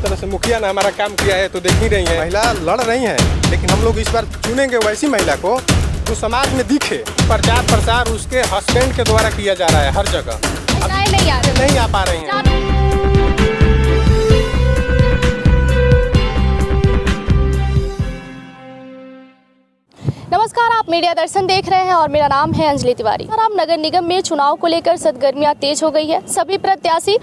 जिस तरह से मुखिया ने हमारा काम किया है तो देख ही रही है, महिला लड़ रही हैं, लेकिन हम लोग इस बार चुनेंगे वैसी महिला को जो समाज में दिखे। प्रचार प्रसार उसके हस्बैंड के द्वारा किया जा रहा है हर जगह, नहीं आ पा रही हैं। नमस्कार, आप मीडिया दर्शन देख रहे हैं और मेरा नाम है अंजलि तिवारी। और अब नगर निगम में चुनाव को लेकर सरगर्मियां तेज हो गई है। सभी प्रत्याशी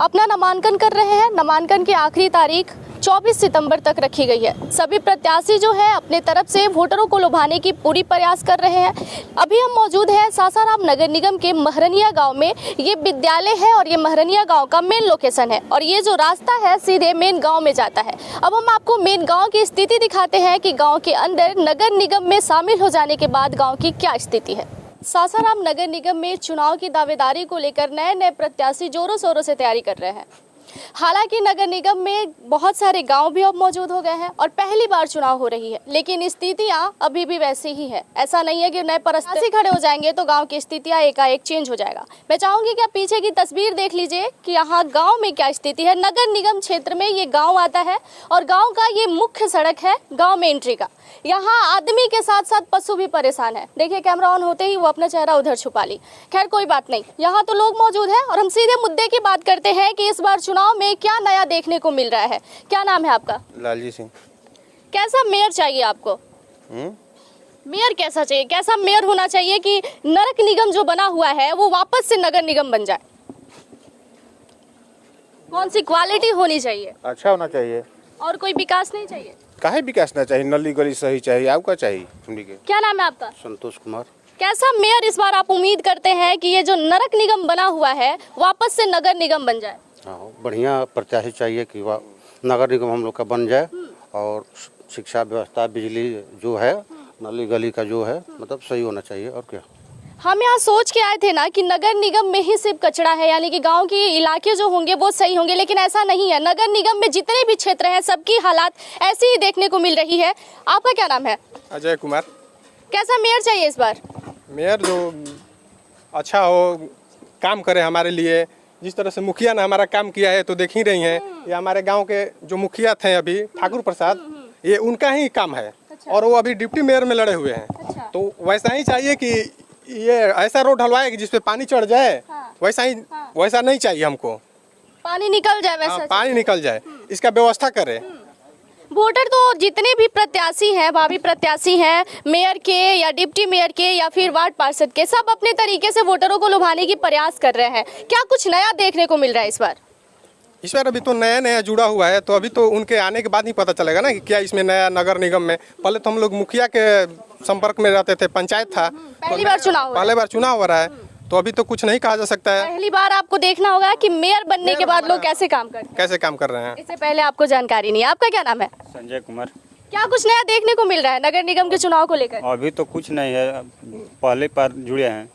अपना नामांकन कर रहे हैं। नामांकन की आखिरी तारीख 24 सितंबर तक रखी गई है। सभी प्रत्याशी जो है अपने तरफ से वोटरों को लुभाने की पूरी प्रयास कर रहे हैं। अभी हम मौजूद हैं सासाराम नगर निगम के महरनिया गांव में। ये विद्यालय है और ये महरनिया गांव का मेन लोकेशन है और ये जो रास्ता है सीधे मेन गांव में जाता है। अब हम आपको मेन गांव की स्थिति दिखाते हैं कि गांव के अंदर नगर निगम में शामिल हो जाने के बाद गाँव की क्या स्थिति है। सासाराम नगर निगम में चुनाव की दावेदारी को लेकर नए प्रत्याशी जोरों शोरों से तैयारी कर रहे हैं। हालांकि नगर निगम में बहुत सारे गांव भी अब मौजूद हो गए हैं और पहली बार चुनाव हो रही है, लेकिन स्थितियां अभी भी वैसी ही है। ऐसा नहीं है कि नए प्रत्याशी खड़े हो जाएंगे तो गांव की स्थितियां एकाएक चेंज हो जाएगा। मैं चाहूंगी कि आप पीछे की तस्वीर देख लीजिए कि यहाँ गाँव में क्या स्थिति है। नगर निगम क्षेत्र में ये गाँव आता है और गाँव का ये मुख्य सड़क है गाँव में एंट्री का। यहाँ आदमी के साथ साथ पशु भी परेशान है। देखिए, कैमरा ऑन होते ही वो अपना चेहरा उधर छुपा ली। खैर कोई बात नहीं, यहाँ तो लोग मौजूद हैं और हम सीधे मुद्दे की बात करते हैं कि इस बार चुनाव में क्या नया देखने को मिल रहा है। क्या नाम है आपका? लालजी सिंह। कैसा मेयर चाहिए आपको? मेयर कैसा चाहिए? कैसा मेयर होना चाहिए कि नरक निगम जो बना हुआ है वो वापस से नगर निगम बन जाए? कौन सी क्वालिटी होनी चाहिए? अच्छा होना चाहिए। और कोई विकास नहीं चाहिए? काहे विकास ना चाहिए, नली गली सही चाहिए। आपका चाहिए? क्या नाम है आपका? संतोष कुमार। कैसा मेयर इस बार आप उम्मीद करते हैं कि ये जो नरक निगम बना हुआ है वापस से नगर निगम बन जाए? हाँ, बढ़िया प्रत्याशी चाहिए कि वह नगर निगम हम लोग का बन जाए और शिक्षा व्यवस्था, बिजली जो है, नली गली का जो है, मतलब सही होना चाहिए। और क्या हम यहाँ सोच के आए थे ना कि नगर निगम में ही सिर्फ कचरा है, यानी कि गांव के इलाके जो होंगे वो सही होंगे, लेकिन ऐसा नहीं है। नगर निगम में जितने भी क्षेत्र हैं सबकी हालात ऐसी ही देखने को मिल रही है। आपका क्या नाम है? अजय कुमार। कैसा मेयर चाहिए इस बार? मेयर जो अच्छा हो, काम करे हमारे लिए। जिस तरह से मुखिया ने हमारा काम किया है तो देख ही रही हैं। ये हमारे गांव के जो मुखिया थे अभी, ठाकुर प्रसाद, ये उनका ही काम है। और वो अभी डिप्टी मेयर में लड़े हुए हैं। तो वैसा ही चाहिए कि ये ऐसा रोड हलवाए कि जिसपे पानी चढ़ जाए। वैसा नहीं चाहिए हमको। पानी निकल जाए वैसा? पानी निकल जाए, इसका व्यवस्था करे। वोटर तो जितने भी प्रत्याशी हैं, भावी प्रत्याशी हैं, मेयर के या डिप्टी मेयर के या फिर वार्ड पार्षद के, सब अपने तरीके से वोटरों को लुभाने की प्रयास कर रहे हैं। क्या कुछ नया देखने को मिल रहा है इस बार? इस बार अभी तो नया जुड़ा हुआ है, तो अभी तो उनके आने के बाद ही पता चलेगा ना कि क्या इसमें नया नगर निगम में। पहले तो हम लोग मुखिया के संपर्क में रहते थे, पंचायत था। पहली बार चुनाव हो रहा है, तो अभी तो कुछ नहीं कहा जा सकता है। पहली बार आपको देखना होगा कि मेयर बनने के बाद लोग कैसे काम कर रहे हैं। इससे पहले आपको जानकारी नहीं है। आपका क्या नाम है? संजय कुमार। क्या कुछ नया देखने को मिल रहा है नगर निगम के चुनाव को लेकर? अभी तो कुछ नहीं है, पहले बार जुड़े हैं,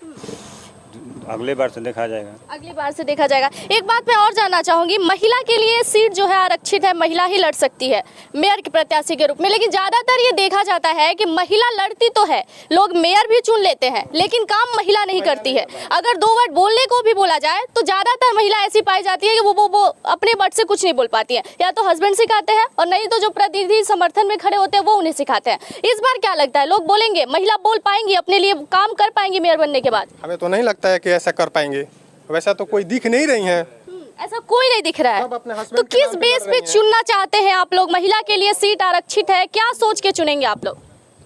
अगले बार से देखा जाएगा। अगली बार से देखा जाएगा। एक बात मैं और जानना चाहूंगी, महिला के लिए सीट जो है आरक्षित है, महिला ही लड़ सकती है मेयर के प्रत्याशी के रूप में, लेकिन ज्यादातर ये देखा जाता है कि महिला लड़ती तो है, लोग मेयर भी चुन लेते हैं, लेकिन काम महिला नहीं करती है। अगर 2 वर्ड बोलने को भी बोला जाए तो ज्यादातर महिला ऐसी पाई जाती है कि वो अपने वर्ड से कुछ नहीं बोल पाती है। या तो हस्बैंड सिखाते हैं और नहीं तो जो प्रतिनिधि समर्थन में खड़े होते हैं वो उन्हें सिखाते हैं। इस बार क्या लगता है, लोग बोलेंगे, महिला बोल पाएंगी, अपने लिए काम कर पाएंगी मेयर बनने के बाद? हमें तो नहीं लगता है कि ऐसा कर पाएंगे। वैसा तो कोई दिख नहीं रही है। ऐसा कोई नहीं दिख रहा है। तो किस बेस पे चुनना चाहते हैं आप लोग? महिला के लिए सीट आरक्षित है, क्या सोच के चुनेंगे आप लोग?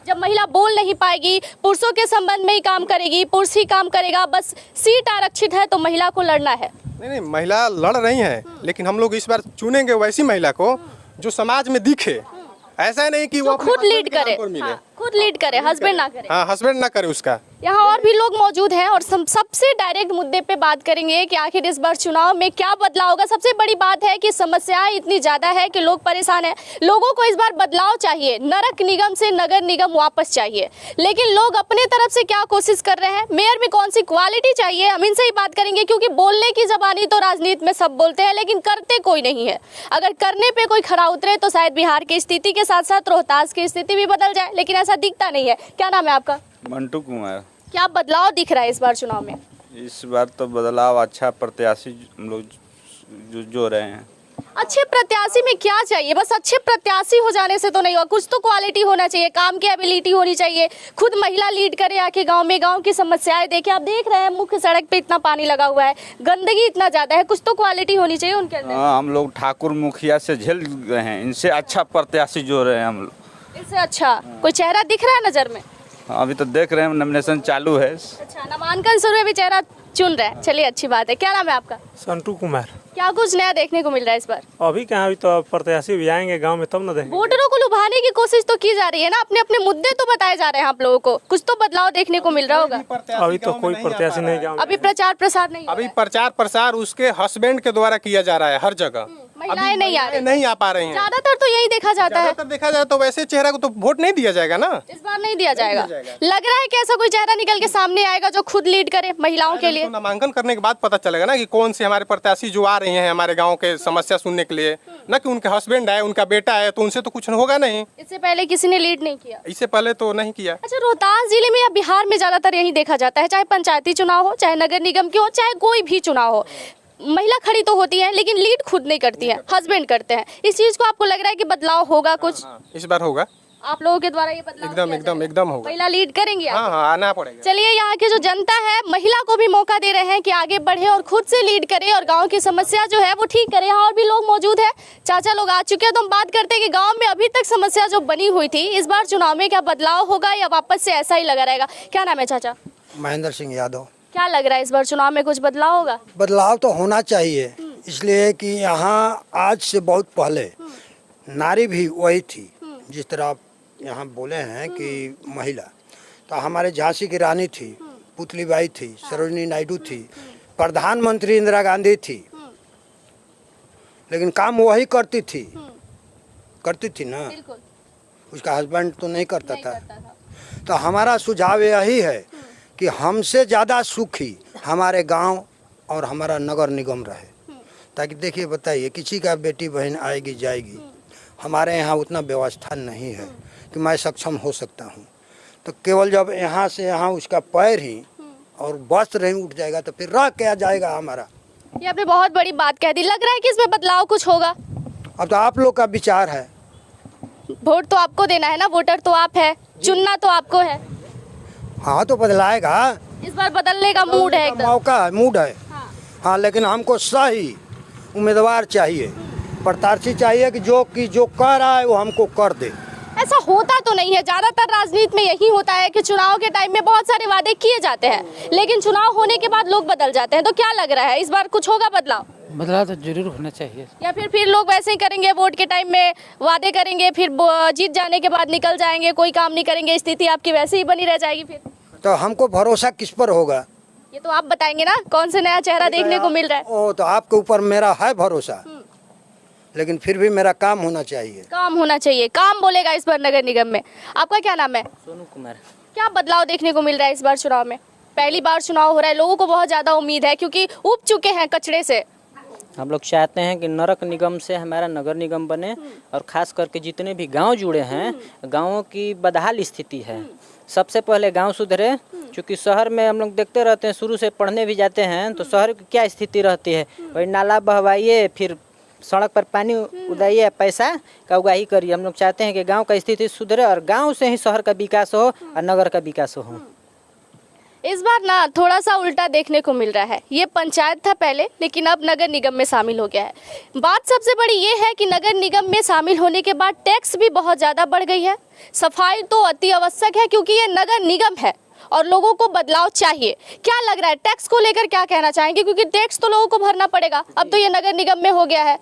जब महिला बोल नहीं पाएगी, पुरुषों के संबंध में ही काम करेगी, पुरुष ही काम करेगा, बस सीट आरक्षित है तो महिला को लड़ना है। नहीं, महिला लड़ रही है, लेकिन हम लोग इस बार चुनेंगे वैसी महिला को जो समाज में दिखे। ऐसा नहीं कि वो खुद लीड करे, खुद लीड करे, हस्बैंड ना करे। हाँ, हस्बैंड ना करे उसका। यहाँ और भी लोग मौजूद हैं और सबसे डायरेक्ट मुद्दे पे बात करेंगे कि आखिर इस बार चुनाव में क्या बदलाव होगा। सबसे बड़ी बात है कि समस्याएं इतनी ज्यादा है कि लोग परेशान हैं। लोगों को इस बार बदलाव चाहिए, नरक निगम से नगर निगम वापस चाहिए, लेकिन लोग अपने तरफ से क्या कोशिश कर रहे हैं, मेयर में कौन सी क्वालिटी चाहिए, हम इनसे ही बात करेंगे। क्योंकि बोलने की जबानी तो राजनीति में सब बोलते हैं, लेकिन करते कोई नहीं है। अगर करने पे कोई खरा उतरे तो शायद बिहार की स्थिति के साथ साथ रोहतास की स्थिति भी बदल जाए, लेकिन ऐसा दिखता नहीं है। क्या नाम है आपका? मंटू कुमार। क्या बदलाव दिख रहा है इस बार चुनाव में? इस बार तो बदलाव अच्छा, प्रत्याशी हम लोग जो रहे हैं। अच्छे प्रत्याशी में क्या चाहिए? बस अच्छे प्रत्याशी हो जाने से तो नहीं होगा, कुछ तो क्वालिटी होना चाहिए, काम की एबिलिटी होनी चाहिए, खुद महिला लीड करे आके गांव में, गांव की समस्याएं देखे। आप देख रहे हैं मुख्य सड़क पे इतना पानी लगा हुआ है, गंदगी इतना ज्यादा है, कुछ तो क्वालिटी होनी चाहिए उनके अंदर। हम लोग ठाकुर मुखिया से झेल गए हैं, इनसे अच्छा प्रत्याशी जो रहे हैं हम लोग। इससे अच्छा कोई चेहरा दिख रहा है नजर में? अभी तो देख रहे हैं, नॉमिनेशन चालू है। अच्छा, नामांकन शुरू में भी चेहरा चुन रहे हैं, चलिए अच्छी बात है। क्या नाम है आपका? संटू कुमार। क्या कुछ नया देखने को मिल रहा है इस बार? अभी कहाँ, अभी तो प्रत्याशी भी आएंगे गांव में तब न देखेंगे। वोटरों को लुभाने की कोशिश तो की जा रही है ना, अपने अपने मुद्दे तो बताए जा रहे हैं आप लोगों को, कुछ तो बदलाव देखने को मिल रहा होगा। अभी तो कोई प्रत्याशी नहीं गांव में। अभी प्रचार प्रसार नहीं हो अभी रहा है। प्रचार प्रसार उसके हस्बैंड के द्वारा किया जा रहा है हर जगह। महिलाएं नहीं आ रही, नहीं आ पा रही हैं। ज्यादातर तो यही देखा जाता है। ज्यादातर देखा जाए तो वैसे चेहरा को तो वोट नहीं दिया जाएगा ना। इस बार नहीं दिया जाएगा। लग रहा है कि ऐसा कोई चेहरा निकल के सामने आएगा जो खुद लीड करे महिलाओं के लिए। तो नामांकन करने के बाद पता चलेगा ना कि कौन से हमारे प्रत्याशी जो आ रहे हैं हमारे गांव के समस्या सुनने के लिए, ना कि उनके हस्बैंड है, उनका बेटा है, तो उनसे तो कुछ होगा नहीं। इससे पहले किसी ने लीड नहीं किया। इससे पहले तो नहीं किया। अच्छा, रोहतास जिले में या बिहार में ज्यादातर यही देखा जाता है, चाहे पंचायती चुनाव हो, चाहे नगर निगम की हो, चाहे कोई भी चुनाव हो, महिला खड़ी तो होती है लेकिन लीड खुद नहीं करती है, हस्बैंड करते हैं। इस चीज को आपको लग रहा है कि बदलाव होगा कुछ? इस बार होगा, आप लोगों के द्वारा ये बदलाव एकदम किया एकदम जाएगा? एकदम होगा। महिला लीड करेंगी आप? हाँ हाँ, आना पड़ेगा। चलिए, यहाँ की जो जनता है महिला को भी मौका दे रहे हैं कि आगे बढ़े और खुद से लीड करे और गांव की समस्या जो है वो ठीक करे। यहाँ और भी लोग मौजूद हैं, चाचा लोग आ चुके हैं, तो हम बात करते हैं कि गांव में अभी तक समस्या जो बनी हुई थी, इस बार चुनाव में क्या बदलाव होगा या वापस से ऐसा ही लगा रहेगा? क्या नाम है चाचा? महेंद्र सिंह यादव। क्या लग रहा है इस बार चुनाव में कुछ बदलाव होगा? बदलाव तो होना चाहिए, इसलिए कि यहाँ आज से बहुत पहले नारी भी वही थी जिस तरह आप यहाँ बोले हैं कि महिला, तो हमारे झांसी की रानी थी, पुतलीबाई थी, सरोजिनी नायडू थी, प्रधानमंत्री इंदिरा गांधी थी, लेकिन काम वही करती थी ना, उसका हस्बैंड तो नहीं करता था। तो हमारा सुझाव यही है कि हमसे ज़्यादा सुखी हमारे गांव और हमारा नगर निगम रहे, ताकि देखिए बताइए किसी का बेटी बहन आएगी जाएगी, हमारे यहाँ उतना व्यवस्था नहीं है कि मैं सक्षम हो सकता हूँ। तो केवल जब यहाँ से यहाँ उसका पैर ही और वस्त्र ही उठ जाएगा तो फिर रह क्या जाएगा हमारा। ये आपने बहुत बड़ी बात कह दी। लग रहा है कि इसमें बदलाव कुछ होगा। अब तो आप लोग का विचार है। वोट तो आपको देना है ना, वोटर तो आप है, चुनना तो आपको है। हाँ तो बदलाएगा, इस बार बदलने का मूड है एकदम। मौका है, मूड है। हाँ, लेकिन हमको सही उम्मीदवार चाहिए, प्रत्याशी चाहिए कि जो कर रहा है वो हमको कर दे। ऐसा होता तो नहीं है, ज्यादातर राजनीति में यही होता है कि चुनाव के टाइम में बहुत सारे वादे किए जाते हैं, लेकिन चुनाव होने के बाद लोग बदल जाते हैं। तो क्या लग रहा है इस बार कुछ होगा बदलाव? बदलाव तो जरूर होना चाहिए। या फिर लोग वैसे ही करेंगे, वोट के टाइम में वादे करेंगे, फिर जीत जाने के बाद निकल जाएंगे, कोई काम नहीं करेंगे, स्थिति आपकी वैसे ही बनी रह जाएगी फिर? तो हमको भरोसा किस पर होगा? ये तो आप बताएंगे ना, कौन से नया चेहरा देखने को मिल रहा है? ओ, तो आपके ऊपर मेरा है भरोसा, लेकिन फिर भी मेरा काम होना चाहिए। काम होना चाहिए, काम बोलेगा इस बार नगर निगम में। आपका क्या नाम है? सोनू कुमार। क्या बदलाव देखने को मिल रहा है इस बार चुनाव में? पहली बार चुनाव हो रहा है, लोगों को बहुत ज्यादा उम्मीद है क्योंकि उब चुके हैं कचड़े से। हम लोग चाहते हैं कि नरक निगम से हमारा नगर निगम बने, और खास करके जितने भी गांव जुड़े हैं, गांवों की बदहाल स्थिति है, सबसे पहले गांव सुधरे। क्योंकि शहर में हम लोग देखते रहते हैं, शुरू से पढ़ने भी जाते हैं तो शहर की क्या स्थिति रहती है, वही नाला बहवाइए, फिर सड़क पर पानी उड़ाइए, पैसा का उगाही करिए। हम लोग चाहते हैं कि गांव का स्थिति सुधरे और गांव से ही शहर का विकास हो और नगर का विकास हो। इस बार ना थोड़ा सा उल्टा देखने को मिल रहा है। ये पंचायत था पहले, लेकिन अब नगर निगम में शामिल हो गया है। बात सबसे बड़ी ये है कि नगर निगम में शामिल होने के बाद टैक्स भी बहुत ज़्यादा बढ़ गई है। सफाई तो अति आवश्यक है क्योंकि ये नगर निगम है और लोगों को बदलाव चाहिए। क्या लग रहा है, टैक्स को लेकर क्या कहना चाहेंगे? क्योंकि टैक्स तो लोगों को भरना पड़ेगा, अब तो ये नगर निगम में हो गया है।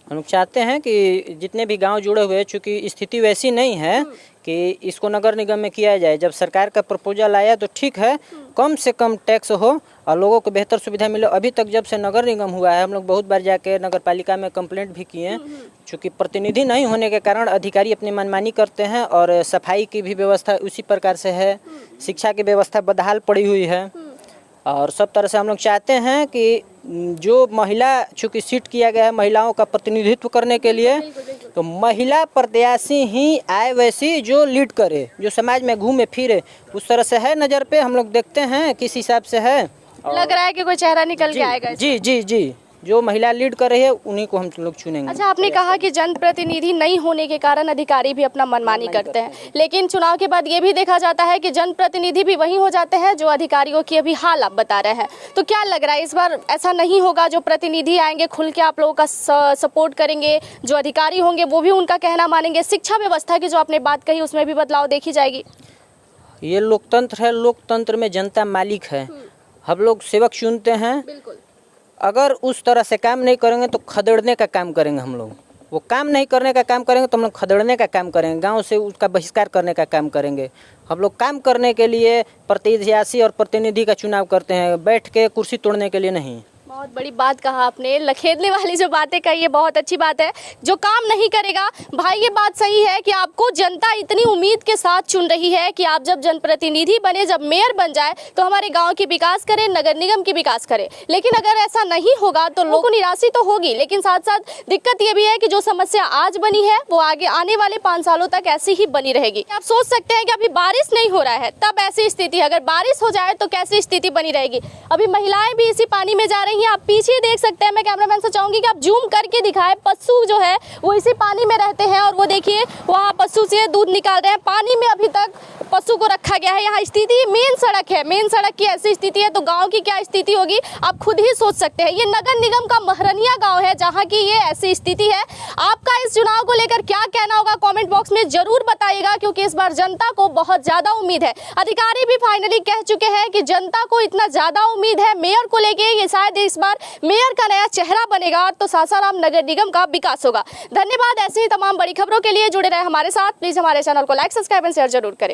हम लोग चाहते हैं कि जितने भी गांव जुड़े हुए, चूँकि स्थिति वैसी नहीं है कि इसको नगर निगम में किया जाए। जब सरकार का प्रपोजल आया तो ठीक है, कम से कम टैक्स हो और लोगों को बेहतर सुविधा मिले। अभी तक जब से नगर निगम हुआ है, हम लोग बहुत बार जाके नगर पालिका में कंप्लेंट भी किए हैं। चूँकि प्रतिनिधि नहीं होने के कारण अधिकारी अपनी मनमानी करते हैं और सफाई की भी व्यवस्था उसी प्रकार से है, शिक्षा की व्यवस्था बदहाल पड़ी हुई है और सब तरह से हम लोग चाहते हैं कि जो महिला, चूँकि सीट किया गया है महिलाओं का प्रतिनिधित्व करने के लिए, तो महिला प्रत्याशी ही आए वैसी जो लीड करे, जो समाज में घूमे फिरे, उस तरह से है नज़र पे। हम लोग देखते हैं किस हिसाब से है। लग रहा है कि कोई चेहरा निकल के आएगा। जी जी जी जो महिला लीड कर रही है उन्हीं को हम लोग चुनेंगे। अच्छा, आपने कहा कि जनप्रतिनिधि नहीं होने के कारण अधिकारी भी अपना मनमानी करते हैं, लेकिन चुनाव के बाद ये भी देखा जाता है कि जनप्रतिनिधि भी वही हो जाते हैं जो अधिकारियों की अभी हाल आप बता रहे हैं। तो क्या लग रहा है इस बार ऐसा नहीं होगा, जो प्रतिनिधि आएंगे खुल के आप लोगों का सपोर्ट करेंगे, जो अधिकारी होंगे वो भी उनका कहना मानेंगे, शिक्षा व्यवस्था की जो आपने बात कही उसमें भी बदलाव देखी जाएगी? ये लोकतंत्र है, लोकतंत्र में जनता मालिक है, हम लोग सेवक चुनते हैं। बिल्कुल। अगर उस तरह से काम नहीं करेंगे तो खदेड़ने का काम करेंगे हम लोग। वो काम नहीं करने का काम करेंगे तो हम लोग खदेड़ने का काम करेंगे, गांव से उसका बहिष्कार करने का काम करेंगे। हम लोग काम करने के लिए प्रत्याशी और प्रतिनिधि का चुनाव करते हैं, बैठ के कुर्सी तोड़ने के लिए नहीं। बहुत बड़ी बात कहा आपने, लखेदने वाली जो बातें कही है बहुत अच्छी बात है। जो काम नहीं करेगा भाई, ये बात सही है कि आपको जनता इतनी उम्मीद के साथ चुन रही है कि आप जब जनप्रतिनिधि बने, जब मेयर बन जाए तो हमारे गांव की विकास करें, नगर निगम की विकास करें। लेकिन अगर ऐसा नहीं होगा तो लोगों को निराशा तो होगी, लेकिन साथ साथ दिक्कत ये भी है कि जो समस्या आज बनी है वो आगे आने वाले 5 सालों तक ऐसी ही बनी रहेगी। आप सोच सकते हैं कि अभी बारिश नहीं हो रहा है तब ऐसी स्थिति, अगर बारिश हो जाए तो कैसी स्थिति बनी रहेगी। अभी महिलाएं भी इसी पानी में जा रही हैं, आप पीछे देख सकते हैं। मैं कैमरामैन से चाहूंगी कि आप जूम करके दिखाएं, पशु जो है वो इसी पानी में रहते हैं और वो देखिए वहाँ पशु से दूध निकाल रहे हैं, पानी में अभी तक पशु को रखा गया है। यहाँ स्थिति मेन सड़क है, मेन सड़क की ऐसी स्थिति है तो गांव की क्या स्थिति होगी आप खुद ही सोच सकते हैं। ये नगर निगम का महरनिया गांव है जहां की ये ऐसी स्थिति है। आपका इस चुनाव को लेकर क्या कहना होगा कमेंट बॉक्स में जरूर बताइएगा, क्योंकि इस बार जनता को बहुत ज्यादा उम्मीद है। अधिकारी भी फाइनली कह चुके हैं कि जनता को इतना ज्यादा उम्मीद है मेयर को लेके, ये शायद इस बार मेयर का नया चेहरा बनेगा तो सासाराम नगर निगम का विकास होगा। धन्यवाद। ऐसी ही तमाम बड़ी खबरों के लिए जुड़े रहे हमारे साथ। प्लीज हमारे चैनल को लाइक, सब्सक्राइब एंड शेयर जरूर करें।